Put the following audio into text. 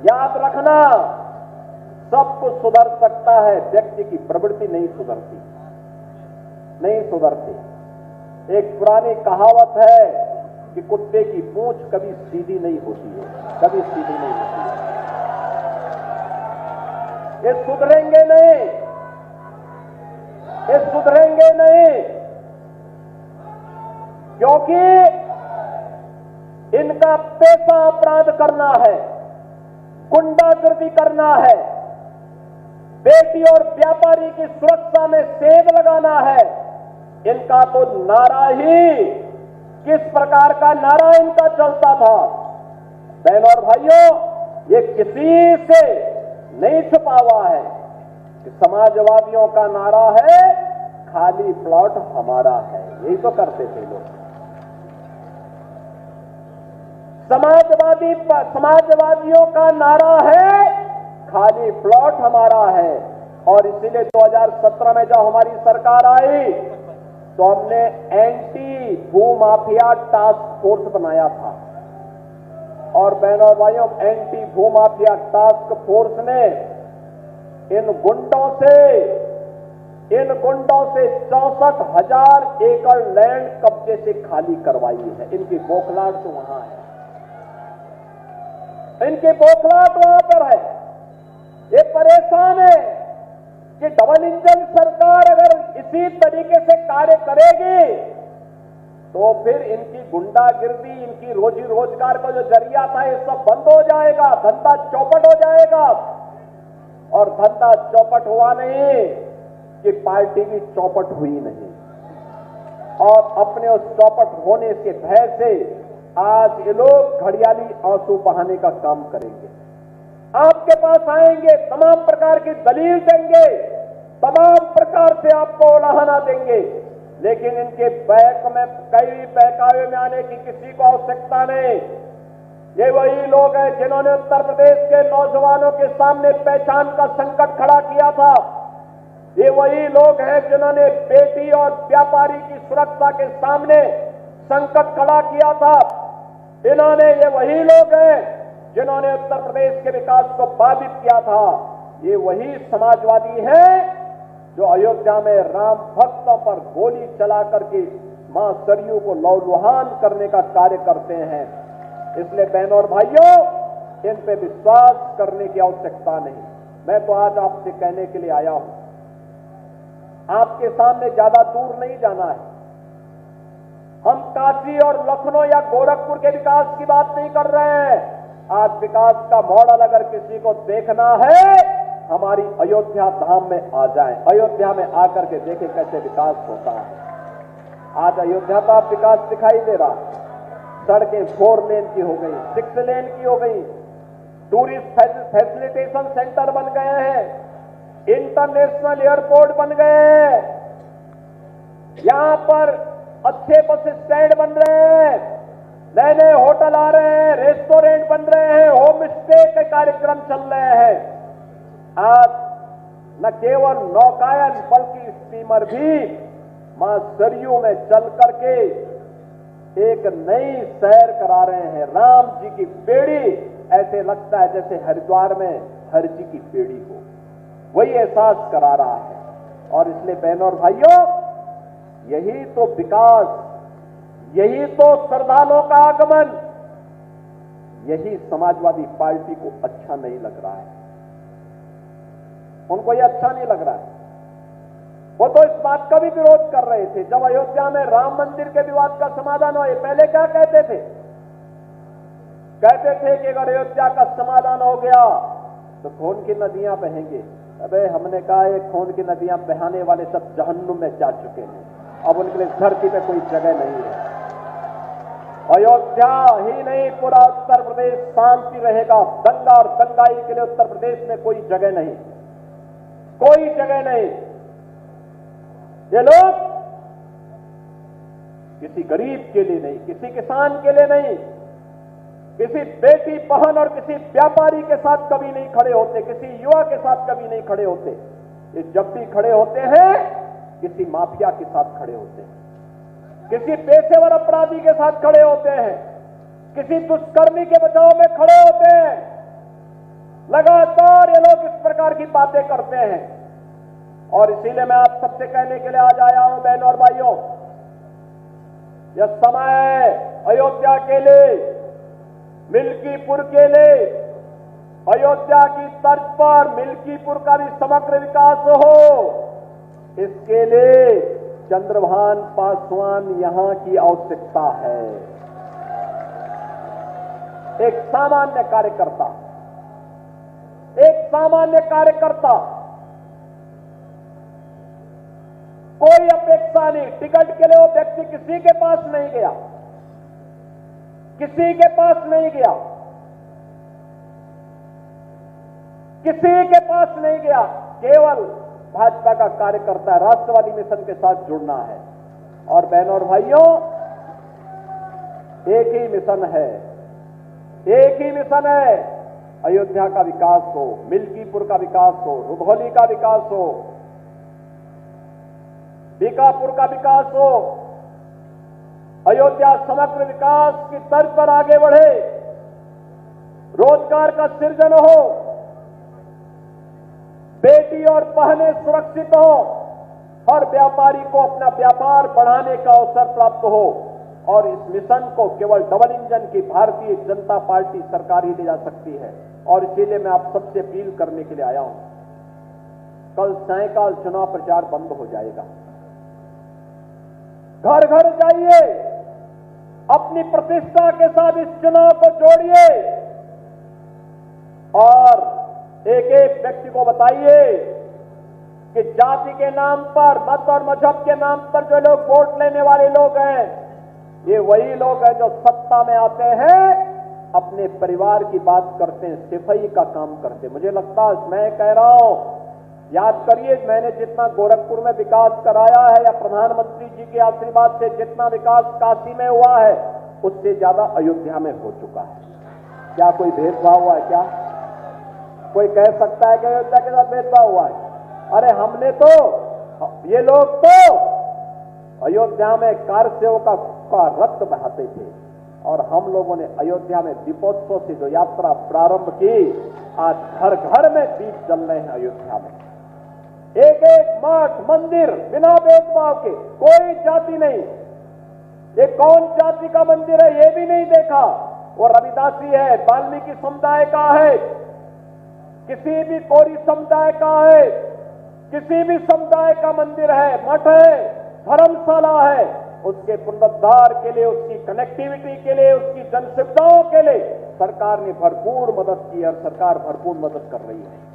याद रखना, सब कुछ सुधर सकता है, व्यक्ति की प्रवृत्ति नहीं सुधरती, नहीं सुधरती। एक पुरानी कहावत है कि कुत्ते की पूंछ कभी सीधी नहीं होती है, कभी सीधी नहीं होती है। ये सुधरेंगे नहीं, ये सुधरेंगे नहीं, क्योंकि इनका पेशा अपराध करना है, गुंडागर्दी करना है, बेटी और व्यापारी की सुरक्षा में सेब लगाना है। इनका तो नारा ही, किस प्रकार का नारा इनका चलता था बहनों और भाइयों, ये किसी से नहीं छुपा हुआ है कि समाजवादियों का नारा है खाली प्लॉट हमारा है, यही तो करते थे लोग। समाजवादियों का नारा है खाली प्लॉट हमारा है। और इसीलिए 2017 में जब हमारी सरकार आई तो हमने एंटी भूमाफिया टास्क फोर्स बनाया था। और बहनों और भाइयों, एंटी भूमाफिया टास्क फोर्स ने इन गुंडों से 64,000 एकड़ लैंड कब्जे से खाली करवाई है। इनकी बौखलाहट तो वहां है, इनकी बौखलाहट वहां पर है। ये परेशान है कि डबल इंजन सरकार अगर इसी तरीके से कार्य करेगी तो फिर इनकी गुंडागिर्दी, इनकी रोजी रोजगार का जो जरिया था ये सब बंद हो जाएगा, धंधा चौपट हो जाएगा। और धंधा चौपट हुआ नहीं कि पार्टी भी चौपट हुई नहीं। और अपने उस चौपट होने के भय से आज ये लोग घड़ियाली आंसू बहाने का काम करेंगे, आपके पास आएंगे, तमाम प्रकार की दलील देंगे, तमाम प्रकार से आपको उलाहना देंगे, लेकिन इनके कई बहकावे में आने की किसी को आवश्यकता नहीं। ये वही लोग हैं जिन्होंने उत्तर प्रदेश के नौजवानों के सामने पहचान का संकट खड़ा किया था। ये वही लोग हैं जिन्होंने बेटी और व्यापारी की सुरक्षा के सामने संकट खड़ा किया था। ये वही लोग हैं जिन्होंने उत्तर प्रदेश के विकास को बाधित किया था। ये वही समाजवादी हैं जो अयोध्या में राम भक्तों पर गोली चला करके मां सरयू को लौलुहान करने का कार्य करते हैं। इसलिए बहनों और भाइयों, इन पे विश्वास करने की आवश्यकता नहीं। मैं तो आज आपसे कहने के लिए आया हूं, आपके सामने ज्यादा दूर नहीं जाना है। हम काशी और लखनऊ या गोरखपुर के विकास की बात नहीं कर रहे हैं। आज विकास का मॉडल अगर किसी को देखना है, हमारी अयोध्या धाम में आ जाए, अयोध्या में आकर के देखें कैसे विकास होता है। आज अयोध्या का विकास दिखाई दे रहा, सड़कें 4 लेन की हो गई, 6 लेन की हो गई, टूरिस्ट फैसिलिटेशन सेंटर बन गए हैं, इंटरनेशनल एयरपोर्ट बन गए हैं, यहां पर अच्छे बस स्टैंड बन रहे हैं, नए नए होटल आ रहे हैं, रेस्टोरेंट बन रहे हैं, होम स्टे के कार्यक्रम चल रहे हैं। आज न केवल नौकायन बल्कि स्टीमर भी मां सरयू में चल करके एक नई सैर करा रहे हैं। राम जी की बेड़ी, ऐसे लगता है जैसे हरिद्वार में हर जी की बेड़ी हो, वही एहसास करा रहा है। और इसलिए बहनों और भाइयों, यही तो विकास, यही तो श्रद्धालुओं का आगमन, यही समाजवादी पार्टी को अच्छा नहीं लग रहा है। उनको ये अच्छा नहीं लग रहा है। वो तो इस बात का भी विरोध कर रहे थे जब अयोध्या में राम मंदिर के विवाद का समाधान हुआ। पहले क्या कहते थे? कहते थे कि अगर अयोध्या का समाधान हो गया तो खून की नदियां बहेंगे। अबे हमने कहा ये खून की नदियां बहाने वाले सब जहन्नुम में जा चुके हैं, अब उनके लिए धरती पे कोई जगह नहीं है। अयोध्या ही नहीं, पूरा उत्तर प्रदेश शांति रहेगा। दंगा और दंगाई के लिए उत्तर प्रदेश में कोई जगह नहीं, कोई जगह नहीं। ये लोग किसी गरीब के लिए नहीं, किसी किसान के लिए नहीं, किसी बेटी बहन और किसी व्यापारी के साथ कभी नहीं खड़े होते, किसी युवा के साथ कभी नहीं खड़े होते। ये जब भी खड़े होते हैं किसी माफिया के साथ खड़े होते हैं, किसी पेशेवर अपराधी के साथ खड़े होते हैं, किसी दुष्कर्मी के बचाव में खड़े होते हैं। लगातार ये लोग इस प्रकार की बातें करते हैं। और इसीलिए मैं आप सबसे कहने के लिए आज आया हूं, बहनों और भाइयों, यह समय है अयोध्या के लिए, मिल्कीपुर के लिए, अयोध्या की तर्ज पर मिल्कीपुर का भी समग्र विकास हो, इसके लिए चंद्रभान पासवान यहां की आवश्यकता है। एक सामान्य कार्यकर्ता, कोई अपेक्षा नहीं, टिकट के लिए वो व्यक्ति किसी के पास नहीं गया, केवल भाजपा का कार्यकर्ता है, राष्ट्रवादी मिशन के साथ जुड़ना है। और बहनों और भाइयों, एक ही मिशन है, अयोध्या का विकास हो, मिल्कीपुर का विकास हो, रुधौली का विकास हो, बीकापुर का विकास हो, अयोध्या समग्र विकास की तर्ज पर आगे बढ़े, रोजगार का सृजन हो, बेटी और बहनें सुरक्षित हो, हर व्यापारी को अपना व्यापार बढ़ाने का अवसर प्राप्त हो। और इस मिशन को केवल डबल इंजन की भारतीय जनता पार्टी सरकार ही ले जा सकती है। और इसीलिए मैं आप सबसे अपील करने के लिए आया हूं, कल सायंकाल चुनाव प्रचार बंद हो जाएगा, घर घर जाइए, अपनी प्रतिष्ठा के साथ इस चुनाव को जोड़िए और एक एक व्यक्ति को बताइए कि जाति के नाम पर, मत और मजहब के नाम पर जो लोग वोट लेने वाले लोग हैं, ये वही लोग हैं जो सत्ता में आते हैं, अपने परिवार की बात करते हैं, सिफाई का काम करते हैं। मुझे लगता है, मैं कह रहा हूं, याद करिए, मैंने जितना गोरखपुर में विकास कराया है या प्रधानमंत्री जी के आशीर्वाद से जितना विकास काशी में हुआ है, उससे ज्यादा अयोध्या में हो चुका है। क्या कोई भेदभाव हुआ है? क्या कोई कह सकता है कि अयोध्या के साथ भेदभाव हुआ है? अरे हमने तो, ये लोग तो अयोध्या में कारसेवकों का रक्त बहाते थे और हम लोगों ने अयोध्या में दीपोत्सव से जो यात्रा प्रारंभ की, आज घर घर में दीप जल रहे हैं अयोध्या में। एक एक मठ मंदिर बिना भेदभाव के, कोई जाति नहीं, ये कौन जाति का मंदिर है ये भी नहीं देखा, वो रविदासी है, वाल्मीकि समुदाय का है, किसी भी कोरी समुदाय का है, किसी भी समुदाय का मंदिर है, मठ है, धर्मशाला है, उसके पुनरुद्धार के लिए, उसकी कनेक्टिविटी के लिए, उसकी जन सुविधाओं के लिए सरकार ने भरपूर मदद की और सरकार भरपूर मदद कर रही है।